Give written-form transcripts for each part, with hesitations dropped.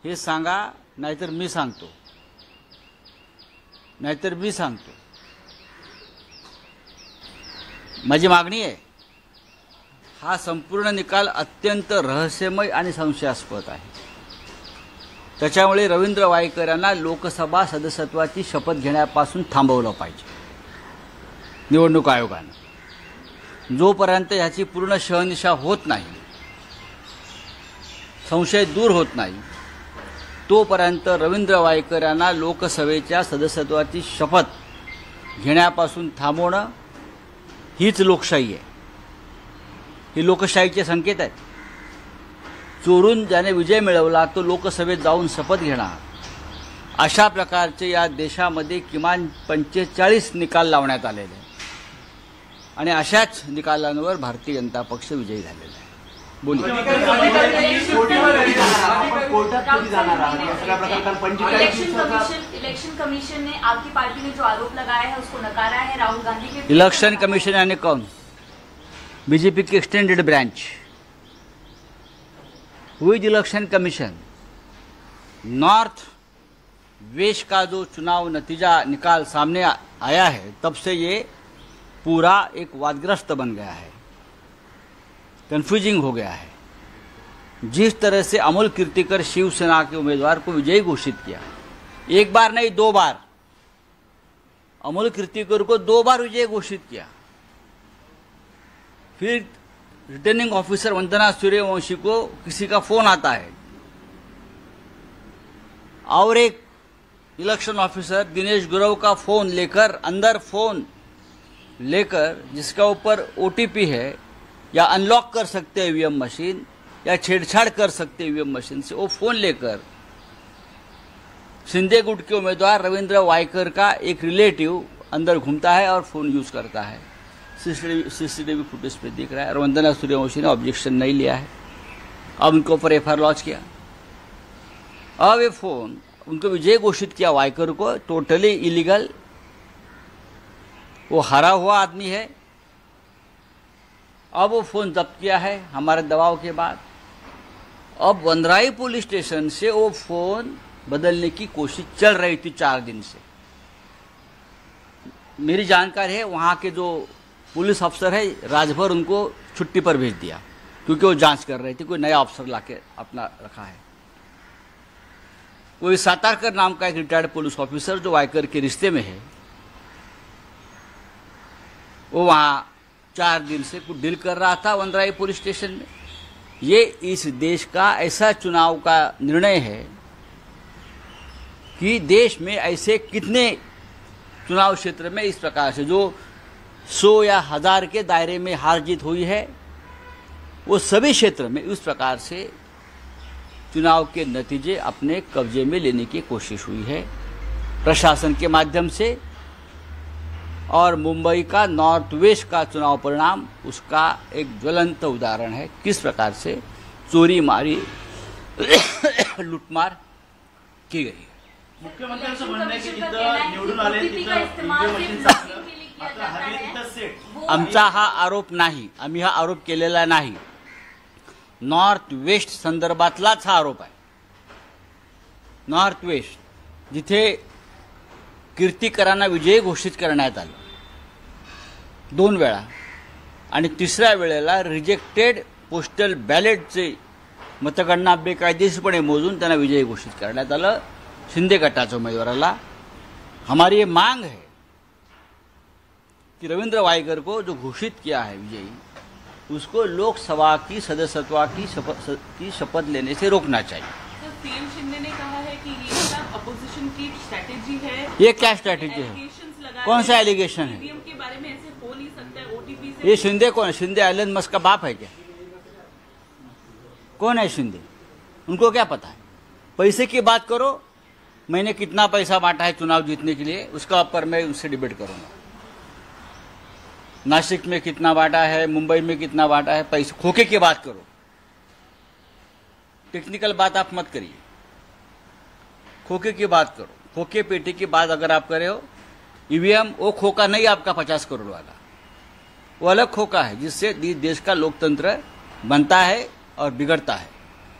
हे सांगा, नाहीतर मी सांगतो, नाहीतर मी सांगतो. माझी मागणी आहे, हा संपूर्ण निकाल अत्यंत रहस्यमय आणि संशयास्पद आहे. त्याच्यामुळे रवींद्र वायकर यांना लोकसभा सदस्यत्वाची शपथ घेण्यापासून थांबवलं पाहिजे निवडणूक आयोगानं. जोपर्यंत ह्याची पूर्ण शहनिशा होत नाही, संशय दूर होत नाही, तोपर्यंत रवींद्र वायकर यांना लोकसभेच्या सदस्यत्वाची शपथ घेण्यापासून थांबवणं हीच लोकशाही आहे. ही लोकशाहीचे संकेत आहेत. चोरून ज्याने विजय मिळवला तो लोकसभेत जाऊन शपथ घेणार, अशा प्रकारचे या देशामध्ये किमान 45 निकाल लावण्यात आलेले आहेत आणि अशाच निकालांवर भारतीय जनता पक्ष विजयी झालेला आहे. बोलिए. इलेक्शन कमीशन ने आपकी पार्टी ने जो आरोप लगाया है उसको नकारा है. राहुल गांधी के इलेक्शन कमीशन यानी कौन? बीजेपी की एक्सटेंडेड ब्रांच. हुई इलेक्शन कमीशन नॉर्थ वेस्ट का जो चुनाव नतीजा निकाल सामने आया है, तब से ये पूरा एक वादग्रस्त बन गया है, कंफ्यूजिंग हो गया है. जिस तरह से अमोल कीर्तिकर शिवसेना के उम्मीदवार को विजयी घोषित किया, एक बार नहीं 2 बार, अमोल कीर्तिकर को 2 बार विजयी घोषित किया. फिर रिटर्निंग ऑफिसर वंदना सूर्यवंशी को किसी का फोन आता है और एक इलेक्शन ऑफिसर दिनेश गुरव का फोन लेकर, अंदर फोन लेकर जिसका ऊपर ओटीपी है, या अनलॉक कर सकते हैं ईवीएम मशीन, या छेड़छाड़ कर सकते हैं ईवीएम मशीन से, वो फोन लेकर शिंदे गुट के उम्मीदवार रविंद्र वायकर का एक रिलेटिव अंदर घूमता है और फोन यूज करता है. सीसीटीवी फुटेज पे दिख रहा है. और वंदना सूर्यवंशी ने ऑब्जेक्शन नहीं लिया है. अब उनके ऊपर एफआईआर लॉन्च किया. अब ये फोन उनको विजय घोषित किया वायकर को, टोटली इलीगल. वो हारा हुआ आदमी है. अब वो फोन जब्त किया है हमारे दबाव के बाद. अब वनराई पुलिस स्टेशन से वो फोन बदलने की कोशिश चल रही थी 4 दिन से. मेरी जानकारी है वहां के जो पुलिस अफसर है, राजभर उनको छुट्टी पर भेज दिया क्योंकि वो जांच कर रहे थे. कोई नया अफसर लाके अपना रखा है. कोई सातारकर नाम का एक रिटायर्ड पुलिस ऑफिसर जो वायकर के रिश्ते में है, वो वहां 4 दिन से कुछ डील कर रहा था वनराई पुलिस स्टेशन में. ये इस देश का ऐसा चुनाव का निर्णय है कि देश में ऐसे कितने चुनाव क्षेत्र में इस प्रकार से जो 100 या 1000 के दायरे में हार जीत हुई है, वो सभी क्षेत्र में उस प्रकार से चुनाव के नतीजे अपने कब्जे में लेने की कोशिश हुई है प्रशासन के माध्यम से. और मुंबई का नॉर्थ वेस्ट का चुनाव परिणाम उसका एक ज्वलंत उदाहरण है, किस प्रकार से चोरी मारी लूटमार की गई है. मुख्यमंत्र्यांचं म्हणणं आहे की जिथं निवडून आले तिथं आमचा हा आरोप नाही, आम्ही हा आरोप केलेला नाही. नॉर्थ वेस्ट संदर्भातलाच हा आरोप आहे. नॉर्थ वेस्ट जिथे कीर्तिकरांना विजयी घोषित करण्यात आलं 2 वेळा आणि तिसऱ्या वेळेला रिजेक्टेड पोस्टल बॅलेटचे मतगणना बेकायदेशीरपणे मोजून त्यांना विजयी घोषित करण्यात आलं शिंदे गटाच्या उमेदवाराला. हमारी ये मांग है कि रविंद्र वायकर को जो घोषित किया है विजयी, उसको लोकसभा की सदस्यत्व की शपथ लेने से रोकना चाहिए. तो सीएम शिंदे ने कहा है कि ये सब अपोजिशन की स्ट्रैटेजी है. ये क्या स्ट्रैटेजी है? कौन सा एलिगेशन है? ईवीएम के बारे में ऐसे हो नहीं सकता है. ओटीपी से ये शिंदे कौन है? शिंदे एलन मस्क का बाप है क्या? कौन है शिंदे? उनको क्या पता है? पैसे की बात करो, मैंने कितना पैसा बांटा है चुनाव जीतने के लिए, उसका पर मैं उनसे डिबेट करूंगा. नासिक में कितना बांटा है, मुंबई में कितना बांटा है, पैसे खोखे की बात करो. टेक्निकल बात आप मत करिए, खोखे की बात करो. खोखे पेटी की बात अगर आप करे हो, ईवीएम वो खोखा नहीं आपका 50 करोड़ वाला, वो अलग खोखा है जिससे देश का लोकतंत्र बनता है और बिगड़ता है.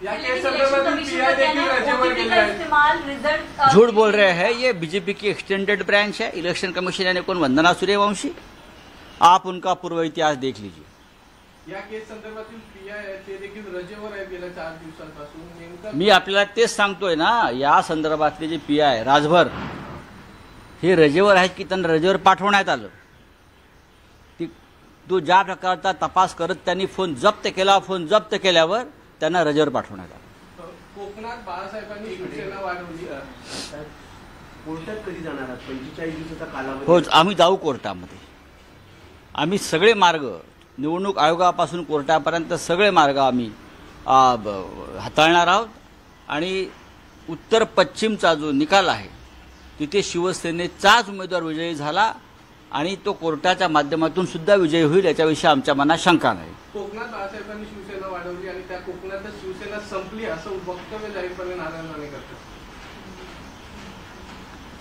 या केस संदर्भातील पीआय देखील रजेवर गेले आहेत. झूठ बोल रहे हैं, ये बीजेपी की एक्सटेंडेड ब्रांच है. इलेक्शन कमीशन यानी कौन? वंदना सूर्यवंशी. आप उनका पूर्व इतिहास देख लीजिए. या केस संदर्भातील पीआय ते देखील रजेवर आहेत गेल्या 4 दिवसांपासून. नेमका मी आपल्याला तेच सांगतोय ना, या संदर्भातले जे पीआय राजभर हे रजेवर आहेत की त्यांना रजेवर पाठवण्यात आलं. तो ज्या प्रकारचा तपास करत त्यांनी फोन जप्त केला, फोन जप्त केल्यावर त्यांना रजेवर पाठवण्यात आलं. कोकणात बाळासाहेबांनी शिवसेना वाढवली. कोर्टात कधी जाणार आहात? 45 दिवसाचा कालावधी. हो, आम्ही जाऊ कोर्टामध्ये. आम्ही सगळे मार्ग, निवडणूक आयोगापासून कोर्टापर्यंत सगळे मार्ग आम्ही हाताळणार आहोत. आणि उत्तर पश्चिमचा जो निकाल आहे तिथे शिवसेनेचाच उमेदवार विजयी झाला आणि तो कोर्टाच्या माध्यमातून सुद्धा विजयी होईल याच्याविषयी आमच्या मनात शंका नाही. कोकणात बाळासाहेबांनी शिवसेना वाढवली आणि त्या कोकणातच शिवसेना संपली असं वक्तव्य जाहीरपणे नारायण राणे करतात.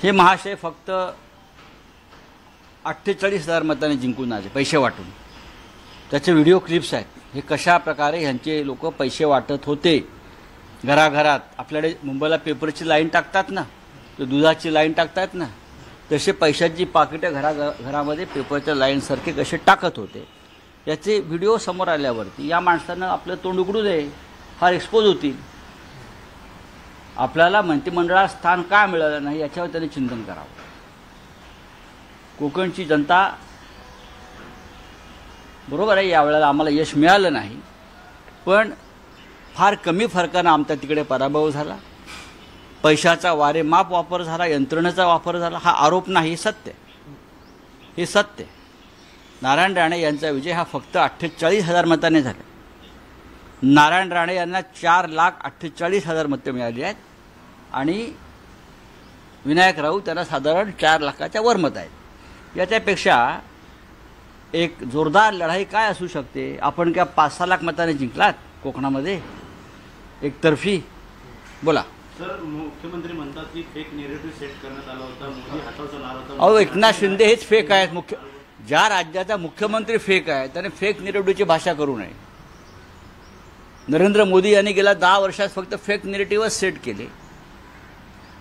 हे महाशय फक्त 48,000 मतांनी जिंकून आले पैसे वाटून. त्याचे व्हिडिओ क्लिप्स आहेत. हे कशा प्रकारे ह्यांचे लोक पैसे वाटत होते घराघरात. आपल्याकडे मुंबईला पेपरची लाईन टाकतात ना, तो दुधाची लाईन टाकतात ना, तसे पैशाची पाकिटं घरामध्ये पेपरच्या लाईनसारखे कसे टाकत होते याचे व्हिडिओ समोर आल्यावरती या माणसानं आपलं तोंड उघडू दे, फार एक्सपोज होतील. आपल्याला मंत्रिमंडळात स्थान का मिळालं नाही याच्यावर त्यांनी चिंतन करावं. कोकणची जनता, बरोबर आहे, यावेळेला आम्हाला यश मिळालं नाही, पण फार कमी फरकानं आमचा तिकडे पराभव झाला. पैशाचा वारेमाप वापर झाला, यंत्रणेचा वापर झाला. हा आरोप नाही, हे सत्य. हे सत्य. नारायण राणे यांचा विजय हा फक्त 48,000 मताने झाला. नारायण राणे यांना 4,48,000 मतं मिळाली आहेत आणि विनायक राऊत त्यांना साधारण 4 लाखाच्या वर मत आहेत. याच्यापेक्षा एक जोरदार लढाई काय असू शकते? आपण काय 5-6 लाख मताने जिंकलात कोकणामध्ये एकतर्फी? बोला. सर, मुख्यमंत्री म्हणतात की फेक नेरेटिव्ह सेट करण्यात आला होता, मोदी हातावर चढणार होता. अहो, एकनाथ शिंदे हेच फेक आहेत. ज्या राज्याचा मुख्यमंत्री फेक आहे त्याने फेक नेरेटिव्हची भाषा करू नये. नरेंद्र मोदी यांनी गेल्या 10 वर्षात फक्त फेक नेरेटिव्हच सेट केले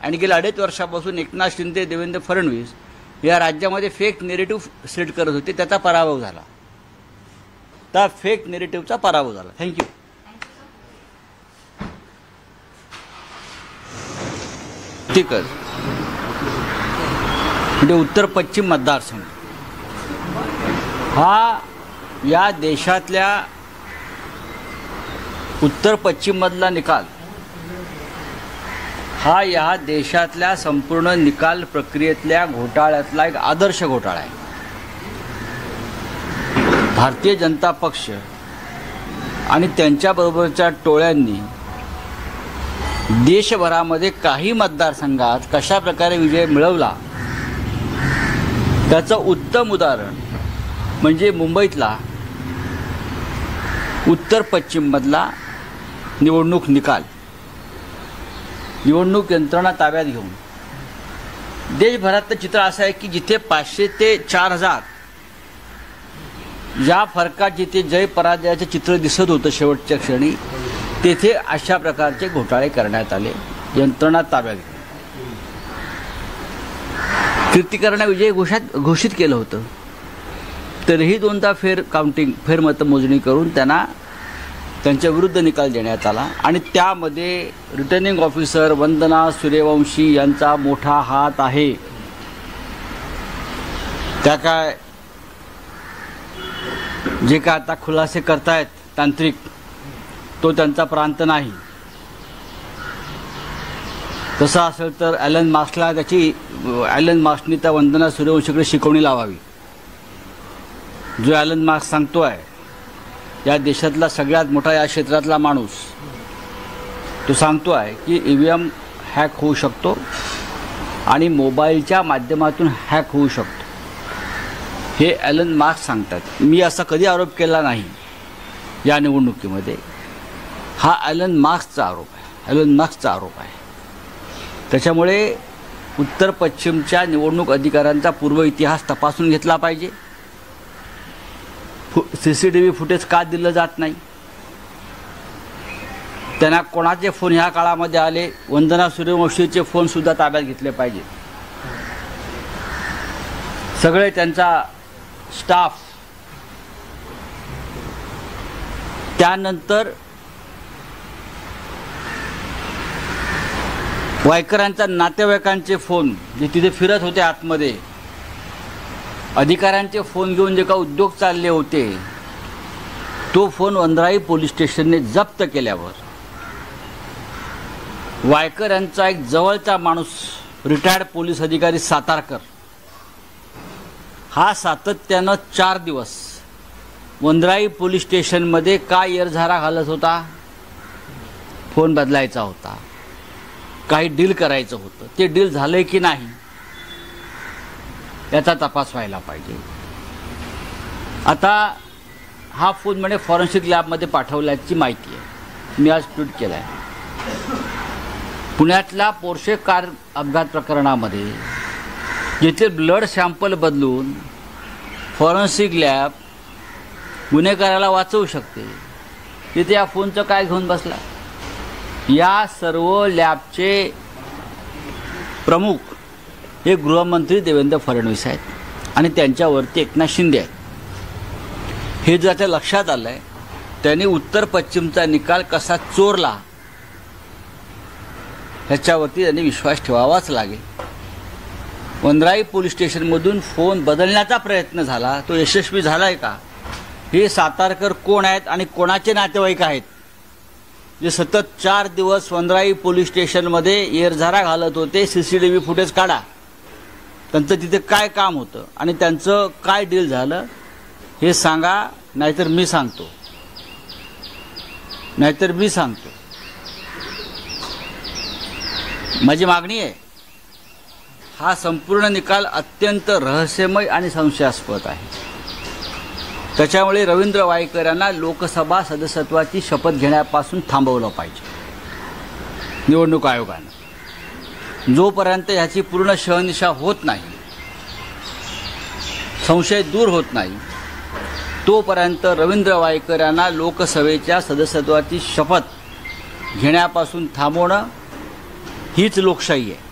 आणि गेल्या 2.5 वर्षापासून एकनाथ शिंदे, देवेंद्र फडणवीस या राज्यामध्ये फेक नेरेटिव्ह सेट करत होते. त्याचा पराभव झाला. त्या फेक नेरेटिव्हचा पराभव झाला. थँक्यू. ठीक आहे. म्हणजे उत्तर पश्चिम मतदारसंघ हा या देशातल्या उत्तर पश्चिममधला निकाल हा या देशातल्या संपूर्ण निकाल प्रक्रियेतल्या घोटाळ्यातला एक आदर्श घोटाळा आहे. भारतीय जनता पक्ष आणि त्यांच्याबरोबरच्या टोळ्यांनी देशभरामध्ये काही मतदारसंघात कशा प्रकारे विजय मिळवला त्याचं उत्तम उदाहरण म्हणजे मुंबईतला उत्तर पश्चिममधला निवडणूक निकाल. निवडणूक यंत्रणा ताब्यात घेऊन देशभरातलं चित्र असं आहे की जिथे 500 ते 4,000 या फरकात जिथे जय पराजयाचे चित्र दिसत होतं शेवटच्या क्षणी, तेथे अशा प्रकारचे घोटाळे करण्यात आले. यंत्रणा ताब्यात घेऊन कीर्तिकरणाविजयी घोषित केलं होतं, तरीही 2दा फेरमतमोजणी करून त्यांना त्यांच्या विरुद्ध निकाल देण्यात आला. आणि त्यामध्ये रिटर्निंग ऑफिसर वंदना सूर्यवंशी यांचा मोठा हात आहे. त्या काय जे काय आता खुलासे करतायत तांत्रिक, तो त्यांचा प्रांत नाही. तसं असेल तर ॲलन मार्क्सनी त्या वंदना सूर्यवंशीकडे शिकवणी लावावी. जो ॲलन मार्क्स सांगतो आहे, या देशातला सगळ्यात मोठा या क्षेत्रातला माणूस, तो सांगतो आहे की EVM हॅक होऊ शकतो आणि मोबाईलच्या माध्यमातून हॅक होऊ शकतो. हे ॲलन मार्क्स सांगतात. मी असा कधी आरोप केला नाही या निवडणुकीमध्ये. हा ॲलन मार्क्सचा आरोप आहे. त्याच्यामुळे उत्तर पश्चिमच्या निवडणूक अधिकाऱ्यांचा पूर्व इतिहास तपासून घेतला पाहिजे. CCTV फुटेज का दिलं जात नाही? त्यांना कोणाचे फोन ह्या काळामध्ये आले, वंदना सूर्यवंशीचे फोन सुद्धा ताब्यात घेतले पाहिजे. सगळे त्यांचा स्टाफ, त्यानंतर वायकरांच्या नातेवाईकांचे फोन जे तिथे फिरत होते आतमध्ये, अधिकाऱ्यांचे फोन घेऊन जे का उद्योग चालले होते, तो फोन वंद्राई पोलीस स्टेशनने जप्त केल्यावर वायकर यांचा एक जवळचा माणूस, रिटायर्ड पोलीस अधिकारी सातारकर, हा सातत्यानं 4 दिवस वंद्राई पोलीस स्टेशनमध्ये का येरझारा घालत होता? फोन बदलायचा होता, काही डील करायचं होतं. ते डील झालंय की नाही याचा तपास व्हायला पाहिजे. आता हा फोन म्हणे फॉरेन्सिक लॅबमध्ये पाठवल्याची माहिती आहे. मी आज ट्विट केलं आहे. पुण्यातल्या पोर्शे कार अपघात प्रकरणामध्ये जिथे ब्लड सॅम्पल बदलून फॉरेन्सिक लॅब गुन्हेगाराला वाचवू शकते, तिथे या फोनचं काय घेऊन बसला? या सर्व लॅबचे प्रमुख हे गृहमंत्री देवेंद्र फडणवीस आहेत आणि त्यांच्यावरती एकनाथ शिंदे आहेत. हे जर त्या लक्षात आलं आहे, त्यांनी उत्तर पश्चिमचा निकाल कसा चोरला ह्याच्यावरती त्यांनी विश्वास ठेवावाच लागेल. वंद्राई पोलीस स्टेशनमधून फोन बदलण्याचा प्रयत्न झाला, तो यशस्वी झाला आहे का? हे सातारकर कोण आहेत आणि कोणाचे नातेवाईक आहेत जे सतत 4 दिवस वंद्राई पोलीस स्टेशनमध्ये येरझारा घालत होते? CCTV फुटेज काढा, त्यांचं तिथे काय काम होतं आणि त्यांचं काय डील झालं हे सांगा, नाहीतर मी सांगतो. माझी मागणी आहे, हा संपूर्ण निकाल अत्यंत रहस्यमय आणि संशयास्पद आहे. त्याच्यामुळे रवींद्र वायकर यांना लोकसभा सदस्यत्वाची शपथ घेण्यापासून थांबवलं पाहिजे निवडणूक आयोगानं. जोपर्यंत ह्याची पूर्ण शहनिशा होत नाही, संशय दूर होत नाही, तोपर्यंत रवींद्र वायकर यांना लोकसभेच्या सदस्यत्वाची शपथ घेण्यापासून थांबवणं हीच लोकशाही आहे.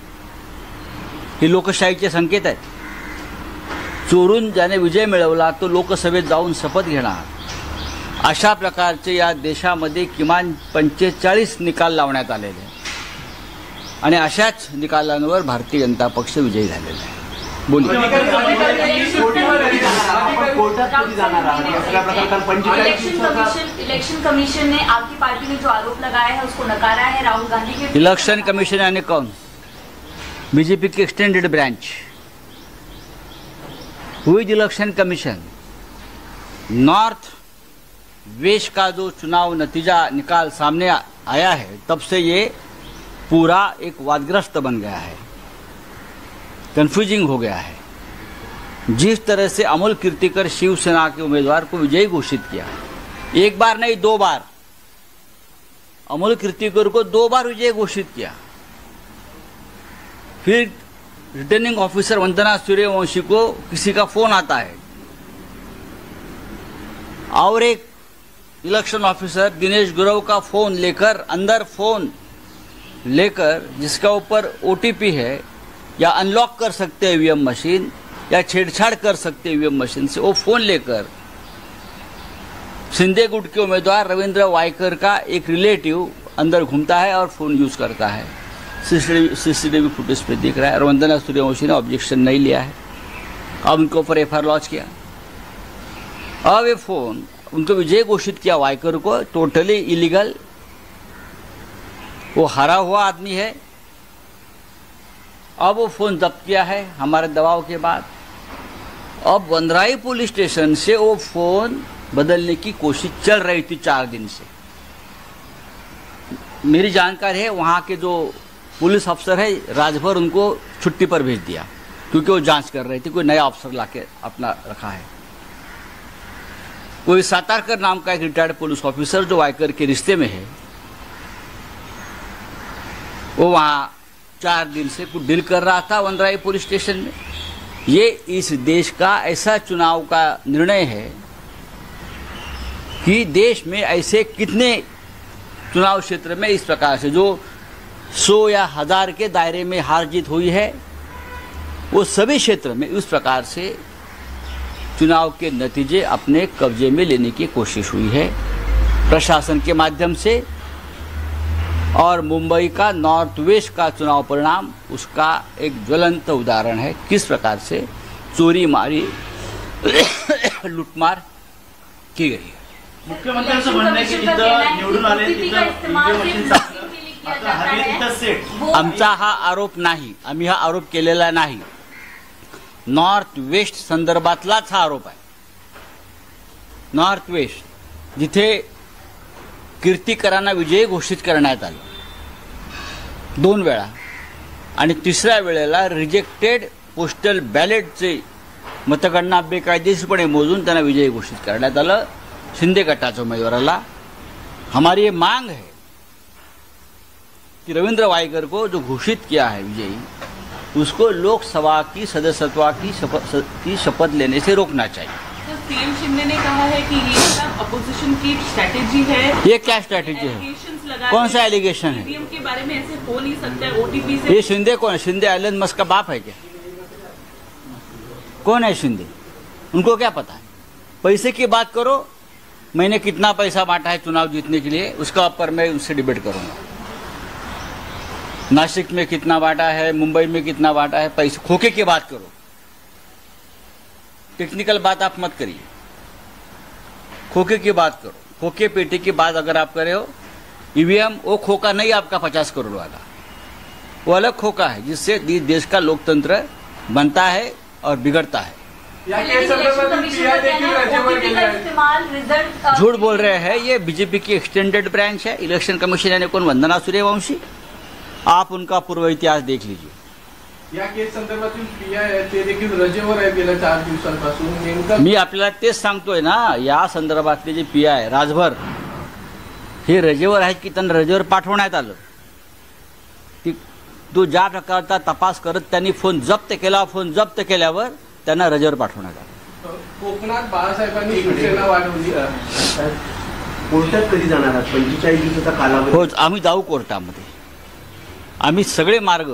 ही लोकशाहीचे संकेत आहेत. चोरून ज्याने विजय मिळवला तो लोकसभेत जाऊन शपथ घेणार. अशा प्रकारचे या देशामध्ये किमान 45 निकाल लावण्यात आलेले आहेत आणि अशाच निकालांवर भारतीय जनता पक्ष विजयी झालेला आहे. बोलिए. इलेक्शन कमीशन ने आपकी पार्टी ने जो आरोप लगाया है उसको नकारा है. राहुल गांधी के इलेक्शन कमीशन यानी कौन? बीजेपी की एक्सटेंडेड ब्रांच. हुई इलेक्शन कमीशन नॉर्थ वेस्ट का जो चुनाव नतीजा निकाल सामने आया है, तब से ये पूरा एक वादग्रस्त बन गया है, कंफ्यूजिंग हो गया है. जिस तरह से अमोल कीर्तिकर शिवसेना के उम्मीदवार को विजयी घोषित किया, एक बार नहीं 2 बार, अमोल कीर्तिकर को 2 बार विजयी घोषित किया. फिर रिटर्निंग ऑफिसर वंदना सूर्यवंशी को किसी का फोन आता है और एक इलेक्शन ऑफिसर दिनेश गुरव का फोन लेकर, अंदर फोन लेकर जिसका ऊपर OTP है या अनलॉक कर सकते हैं ईवीएम मशीन या छेड़छाड़ कर सकते हैं ईवीएम मशीन से, वो फोन लेकर शिंदे गुट के उम्मीदवार रविंद्र वायकर का एक रिलेटिव अंदर घूमता है और फोन यूज करता है. CCTV फुटेज पे दिख रहा है. और वंदना सूर्यवंशी ने ऑब्जेक्शन नहीं लिया है. अब उनके ऊपर FIR लॉन्च किया. अब ये फोन उनको विजय घोषित किया वायकर को, टोटली इलीगल. वो हारा हुआ आदमी है. अब वो फोन जब्त किया है हमारे दबाव के बाद. अब वंद्राई पुलिस स्टेशन से वो फोन बदलने की कोशिश चल रही थी 4 दिन से. मेरी जानकारी है वहाँ के जो पुलिस अफसर है, राजभर उनको छुट्टी पर भेज दिया क्योंकि वो जांच कर रहे थे. कोई नया अफसर लाके अपना रखा है. कोई सातारकर नाम का एक रिटायर्ड पुलिस ऑफिसर जो वायकर के रिश्ते में है, वो वहाँ 4 दिन से कुछ डील कर रहा था वंद्राई पुलिस स्टेशन में. ये इस देश का ऐसा चुनाव का निर्णय है कि देश में ऐसे कितने चुनाव क्षेत्र में इस प्रकार से जो 100 या 1000 के दायरे में हार जीत हुई है, वो सभी क्षेत्र में उस प्रकार से चुनाव के नतीजे अपने कब्जे में लेने की कोशिश हुई है प्रशासन के माध्यम से। और मुंबई का नॉर्थ वेस्ट का चुनाव परिणाम उसका एक ज्वलंत उदाहरण है, किस प्रकार से चोरी मारी लूटमार की गई है। मुख्यमंत्र्यांचं म्हणणं आहे की जिथं निवडून आले तिथं ईव्हीएम मशीन आता हरले तिथं सेट। आमचा हा आरोप नाही, आम्ही हा आरोप केलेला नाही, नॉर्थ वेस्ट संदर्भातलाच हा आरोप आहे। नॉर्थ वेस्ट जिथे कीर्तिकरांना विजयी घोषित करण्यात आलं 2 वेळा आणि तिसऱ्या वेळेला रिजेक्टेड पोस्टल बॅलेटचे मतगणना बेकायदेशीरपणे मोजून त्यांना विजयी घोषित करण्यात आलं शिंदे गटाच्या उमेदवाराला। हमारी ये मांग है कि रविंद्र वायकर को जो घोषित किया है विजयी, उसको लोकसभा की सदस्यत्व की शपथ लेने से रोकना चाहिए। तो सीएम शिंदे ने कहा है कि ये सब अपोजिशन की स्ट्रैटेजी है। ये क्या स्ट्रैटेजी है? कौन सा एलिगेशन है? ईवीएम के बारे में ऐसे हो नहीं सकता है, ओटीपी से। ये शिंदे कौन है? शिंदे एलन मस्क का बाप है क्या? कौन है शिंदे? उनको क्या पता है? पैसे की बात करो, मैंने कितना पैसा बांटा है चुनाव जीतने के लिए, उसका ऊपर मैं उनसे डिबेट करूंगा। नासिक में कितना बांटा है, मुंबई में कितना बांटा है, पैसे खोखे की बात करो, टेक्निकल बात आप मत करिए, खोखे की बात करो। खोखे पेटी की बात अगर आप करे हो, ईवीएम वो खोखा नहीं आपका 50 करोड़ वाला, वो अलग खोखा है जिससे देश का लोकतंत्र बनता है और बिगड़ता है। झूठ बोल रहे हैं, ये बीजेपी की एक्सटेंडेड ब्रांच है। इलेक्शन कमिशन यानी कौन? वंदना सूर्यवंशी। आप उनका पूर्व इतिहास देख लीजिए। या केस संदर्भातील पीआय आहे ते देखील रजेवर आहे गेल्या 4 दिवसांपासून। नेमकं मी आपल्याला तेच सांगतोय ना, या संदर्भातले जे पीआय राजभर हे रजेवर आहेत की त्यांना रजेवर पाठवण्यात आलं। तो ज्या प्रकारचा तपास करत त्यांनी फोन जप्त केला, फोन जप्त केल्यावर त्यांना रजेवर पाठवण्यात आलं। कोकणात बाळासाहेबांनी शिवसेना वाढवली, कोर्टात कधी जाणार आहात? 45 दिवसाचा कालावधी। हो, आम्ही जाऊ कोर्टामध्ये। आम्ही सगळे मार्ग,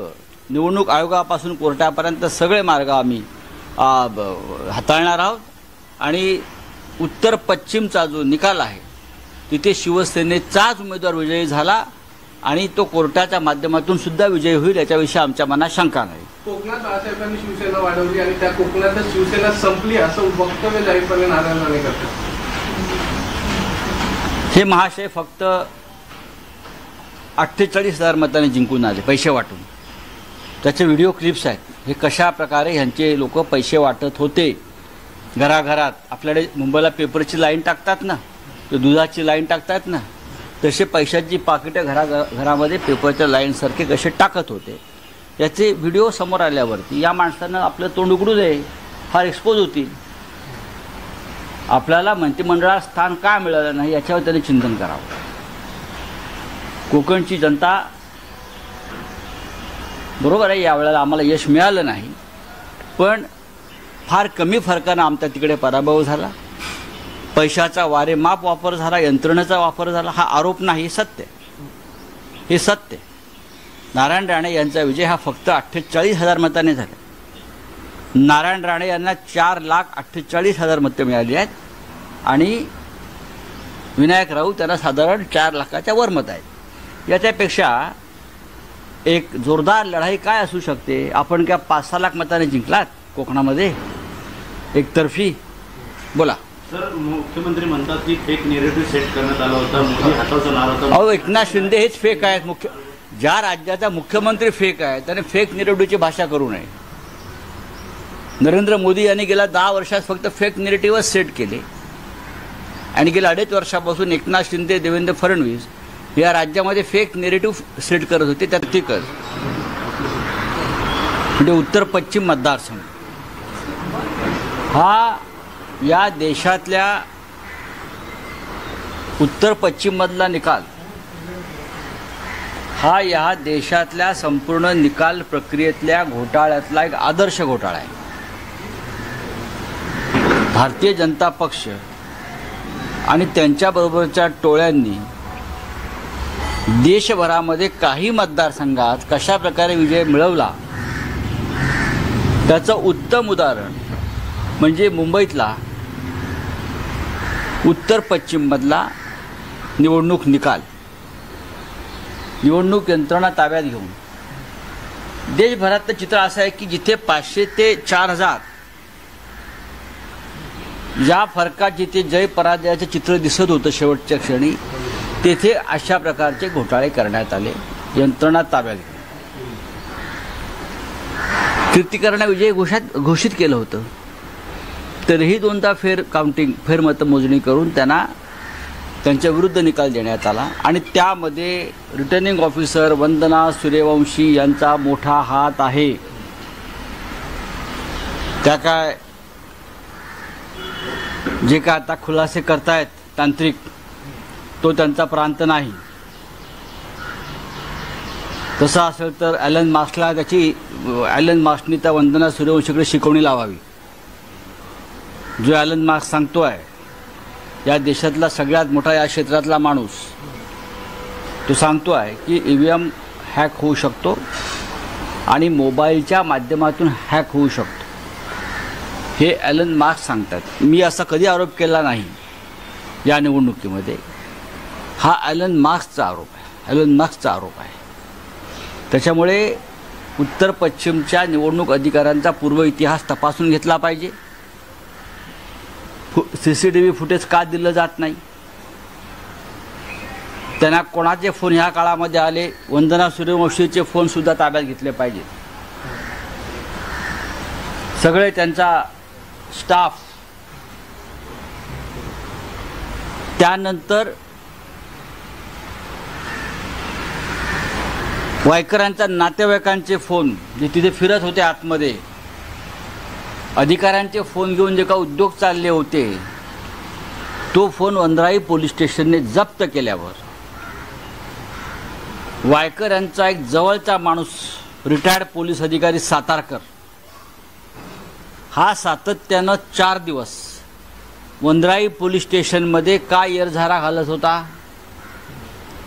निवडणूक आयोगापासून कोर्टापर्यंत सगळे मार्ग आम्ही हाताळणार आहोत आणि उत्तर पश्चिमचा जो निकाल आहे तिथे शिवसेनेचाच उमेदवार विजयी झाला आणि तो कोर्टाच्या माध्यमातून सुद्धा विजयी होईल याच्याविषयी आमच्या मनात शंका नाही। कोकणात बाळासाहेबांनी शिवसेना वाढवली आणि त्या कोकणातच शिवसेना संपली असं वक्तव्य जाहीरपणे नारायण राणे करतात। हे महाशय फक्त 48,000 मतांनी जिंकून आले पैसे वाटून। त्याचे व्हिडिओ क्लिप्स आहेत, हे कशा प्रकारे ह्यांचे लोक पैसे वाटत होते घराघरात। आपल्याकडे मुंबईला पेपरची लाईन टाकतात ना, तो दुधाची लाईन टाकतात ना, तसे पैशाची पाकिटं घरामध्ये पेपरच्या लाईनसारखे कसे टाकत होते याचे व्हिडिओ समोर आल्यावरती या माणसानं आपलं तोंड उघडू दे, फार एक्सपोज होतील। आपल्याला मंत्रिमंडळात स्थान का मिळालं नाही याच्यावर त्यांनी चिंतन करावं। कोकणची जनता बरोबर आहे, यावेळेला आम्हाला यश मिळालं नाही, पण फार कमी फरकानं आमचा तिकडे पराभव झाला। पैशाचा वारेमाप वापर झाला, यंत्रणेचा वापर झाला, हा आरोप नाही, सत्य, हे सत्य। नारायण राणे यांचा विजय हा फक्त 48,000 मताने झाला। नारायण राणे यांना 4,48,000 मतं मिळाली आहेत आणि विनायक राऊत त्यांना साधारण 4 लाखाच्या वर मत आहेत। याच्यापेक्षा एक जोरदार लढाई काय असू शकते? आपण क्या 5-6 लाख मताने जिंकलात कोकणामध्ये एकतर्फी? बोला। सर, मुख्यमंत्री म्हणतात की फेक नेरेटिव्ह सेट करण्यात आला होता, मोदी हाताचा नार होता। अहो, एकनाथ शिंदे हेच फेक आहेत। ज्या राज्याचा मुख्यमंत्री फेक आहे त्याने फेक नेरेटिव्हची भाषा करू नये। नरेंद्र मोदी यांनी गेल्या 10 वर्षात फक्त फेक नेरेटिव्हच सेट केले आणि गेल्या 2.5 वर्षापासून एकनाथ शिंदे, देवेंद्र फडणवीस या राज्यामध्ये फेक नेरेटिव्ह सेट करत होते। त्यात ठीकच म्हणजे उत्तर पश्चिम मतदारसंघ हा या देशातल्या उत्तर पश्चिम मधला निकाल हा या देशातल्या संपूर्ण निकाल प्रक्रियेतल्या घोटाळ्यातला एक आदर्श घोटाळा आहे। भारतीय जनता पक्ष आणि त्यांच्याबरोबरच्या टोळ्यांनी देशभरामध्ये काही मतदारसंघात कशा प्रकारे विजय मिळवला त्याचं उत्तम उदाहरण म्हणजे मुंबईतला उत्तर पश्चिममधला निवडणूक निकाल. निवडणूक यंत्रणा ताब्यात घेऊन देशभरातलं चित्र असं आहे की जिथे 500 ते 4000 या फरकात जिथे जय पराजयाचे चित्र दिसत होतं शेवटच्या क्षणी, तेथे अशा प्रकारचे घोटाळे करण्यात आले. यंत्रणा ताब्यात घेऊन कीर्तिकरांना विजय घोषित केलं होतं, तरीही 2दा फेरमतमोजणी करून त्यांना त्यांच्या विरुद्ध निकाल देण्यात आला. आणि त्यामध्ये रिटर्निंग ऑफिसर वंदना सूर्यवंशी यांचा मोठा हात आहे. त्या काय जे काय आता खुलासे करतायत तांत्रिक, तो त्यांचा प्रांत नाही. तसं असेल तर ॲलन मार्क्सनी त्या वंदना सूर्यवंशीकडे शिकवणी लावावी. जो ॲलन मार्क्स सांगतोय, या देशातला सगळ्यात मोठा या क्षेत्रातला माणूस, तो सांगतो आहे की EVM हॅक होऊ शकतो आणि मोबाईलच्या माध्यमातून हॅक होऊ शकतो. हे ॲलन मार्क्स सांगतात. मी असा कधी आरोप केला नाही या निवडणुकीमध्ये. हा ॲलन मार्क्सचा आरोप आहे. त्याच्यामुळे उत्तर पश्चिमच्या निवडणूक अधिकाऱ्यांचा पूर्व इतिहास तपासून घेतला पाहिजे. CCTV फुटेज का दिलं जात नाही, त्यांना कोणाचे फोन ह्या काळामध्ये आले, वंदना सूर्यवंशीचे फोनसुद्धा ताब्यात घेतले पाहिजेत. सगळे त्यांचा स्टाफ. त्यानंतर वायकरांच्या नातेवाईकांचे फोन जे तिथे फिरत होते आतमध्ये, अधिकाऱ्यांचे फोन घेऊन जे का उद्योग चालले होते, तो फोन वंद्राई पोलीस स्टेशनने जप्त केल्यावर वायकर यांचा एक जवळचा माणूस, रिटायर्ड पोलीस अधिकारी सातारकर, हा सातत्यानं 4 दिवस वंद्राई पोलीस स्टेशनमध्ये का येरझारा घालत होता.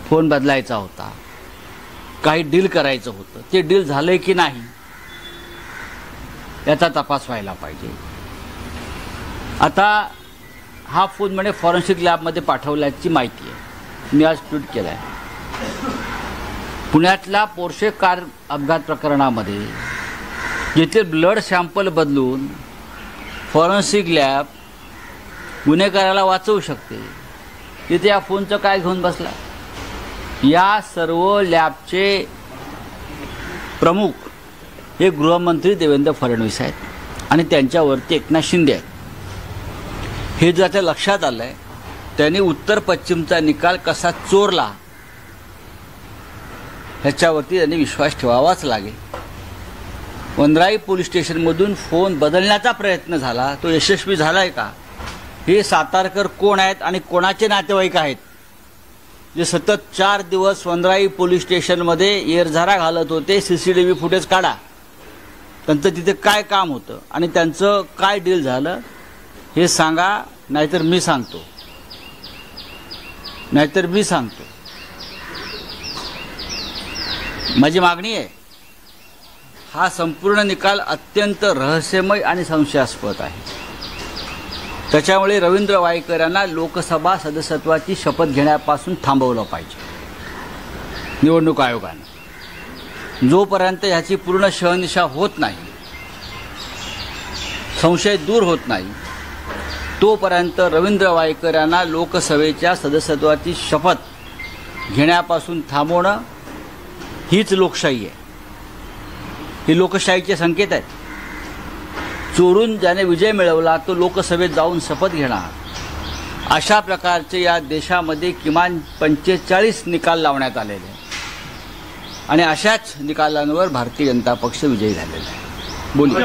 फोन बदलायचा होता, काही डील करायचं होतं. ते डील झालंय की नाही याचा तपास व्हायला पाहिजे. आता हा फोन म्हणे फॉरेन्सिक लॅबमध्ये पाठवल्याची माहिती आहे. मी आज ट्विट केलं आहे. पुण्यातल्या पोर्शे कार अपघात प्रकरणामध्ये जिथे ब्लड सॅम्पल बदलून फॉरेन्सिक लॅब गुन्हेगाराला वाचवू शकते, तिथे या फोनचं काय घेऊन बसला. या सर्व लॅबचे प्रमुख हे गृहमंत्री देवेंद्र फडणवीस आहेत आणि त्यांच्यावरती एकनाथ शिंदे आहेत. हे जर त्या लक्षात आलं आहे, त्यांनी उत्तर पश्चिमचा निकाल कसा चोरला ह्याच्यावरती त्यांनी विश्वास ठेवावाच लागेल. वंद्राई पोलीस स्टेशनमधून फोन बदलण्याचा प्रयत्न झाला, तो यशस्वी झाला आहे का, हे सातारकर कोण आहेत आणि कोणाचे नातेवाईक आहेत जे सतत 4 दिवस वंद्राई पोलीस स्टेशनमध्ये येरझारा घालत होते. CCTV फुटेज काढा, त्यांचं तिथे काय काम होतं आणि त्यांचं काय डील झालं हे सांगा, नाहीतर मी सांगतो. माझी मागणी आहे, हा संपूर्ण निकाल अत्यंत रहस्यमय आणि संशयास्पद आहे. त्याच्यामुळे रवींद्र वायकर यांना लोकसभा सदस्यत्वाची शपथ घेण्यापासून थांबवलं पाहिजे निवडणूक आयोगानं. जोपर्यंत ह्याची पूर्ण शहनिशा होत नाही, संशय दूर होत नाही, तोपर्यंत रवींद्र वायकर यांना लोकसभेच्या सदस्यत्वाची शपथ घेण्यापासून थांबवणं हीच लोकशाही आहे. ही लोकशाहीचे संकेत आहेत. चोरून ज्याने विजय मिळवला तो लोकसभेत जाऊन शपथ घेणार, अशा प्रकारचे या देशामध्ये किमान 45 निकाल लावण्यात आलेले आहेत आणि अशाच निकालांवर भारतीय जनता पक्ष विजयी झालेला आहे. बोलिए.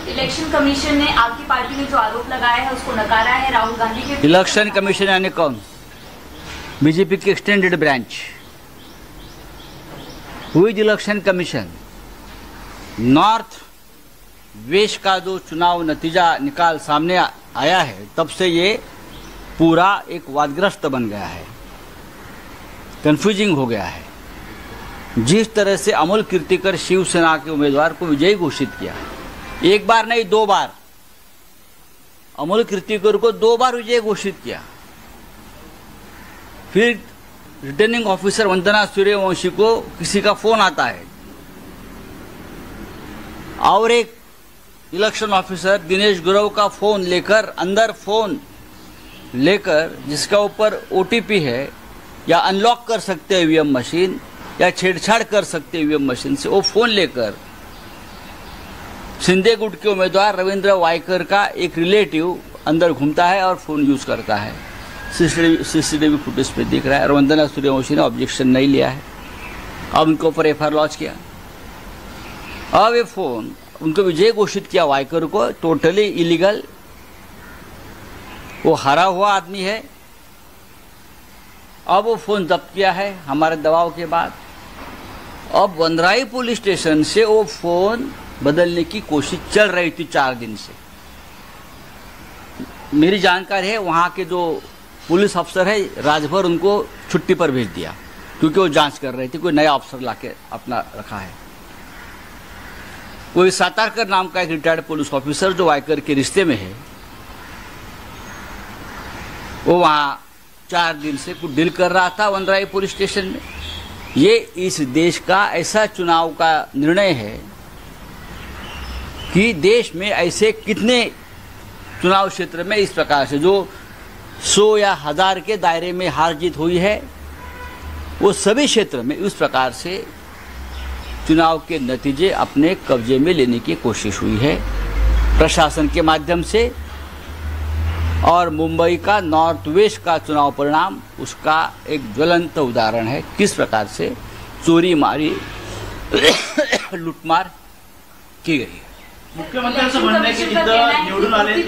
इलेक्शन कमीशन ने आपकी पार्टी ने जो आरोप लगाया है उसको नकारा है. राहुल गांधी के इलेक्शन कमीशन यानी कौन? बीजेपी की एक्सटेंडेड ब्रांच. हुई इलेक्शन कमीशन नॉर्थ वेस्ट का जो चुनाव नतीजा निकाल सामने आया है तब से ये पूरा एक वादग्रस्त बन गया है, कंफ्यूजिंग हो गया है। जिस तरह से अमोल कीर्तिकर शिवसेना के उम्मीदवार को विजयी घोषित किया, एक बार नहीं 2 बार, अमोल कीर्तिकर को 2 बार विजयी घोषित किया। फिर रिटर्निंग ऑफिसर वंदना सूर्यवंशी को किसी का फोन आता है और एक इलेक्शन ऑफिसर दिनेश गुरव का फोन लेकर, अंदर फोन लेकर जिसका ऊपर ओटीपी है या अनलॉक कर सकते हैं ईवीएम मशीन या छेड़छाड़ कर सकते हैं ईवीएम मशीन से, वो फोन लेकर शिंदे गुट के उम्मीदवार रविंद्र वायकर का एक रिलेटिव अंदर घूमता है और फोन यूज करता है। सीसीटीवी फुटेज पे दिख रहा है। और वंदना सूर्यवंशी ने ऑब्जेक्शन नहीं लिया है। अब उनके ऊपर एफआईआर लॉन्च किया। अब ये फोन उनको विजय घोषित किया वायकर को, टोटली इलीगल। वो हारा हुआ आदमी है। अब वो फोन जब्त किया है हमारे दबाव के बाद। अब वनराई पुलिस स्टेशन से वो फोन बदलने की कोशिश चल रही थी 4 दिन से। मेरी जानकारी है वहाँ के जो पुलिस अफसर है राजभर उनको छुट्टी पर भेज दिया क्योंकि वो जांच कर रहे थे, कोई नया अफसर लाके अपना रखा है। कोई सातारकर नाम का एक रिटायर्ड पुलिस ऑफिसर जो वायकर के रिश्ते में है, वो वहाँ 4 दिन से कुछ डील कर रहा था वनराई पुलिस स्टेशन में। ये इस देश का ऐसा चुनाव का निर्णय है कि देश में ऐसे कितने चुनाव क्षेत्र में इस प्रकार से जो 100 या 1000 के दायरे में हार जीत हुई है, वो सभी क्षेत्र में उस प्रकार से चुनाव के नतीजे अपने कब्जे में लेने की कोशिश हुई है प्रशासन के माध्यम से। और मुंबई का नॉर्थ वेस्ट का चुनाव परिणाम उसका एक ज्वलंत उदाहरण है, किस प्रकार से चोरी मारी लूटमार की गई है। मुख्यमंत्र्यांचं म्हणणं आहे की जिथं निवडून आले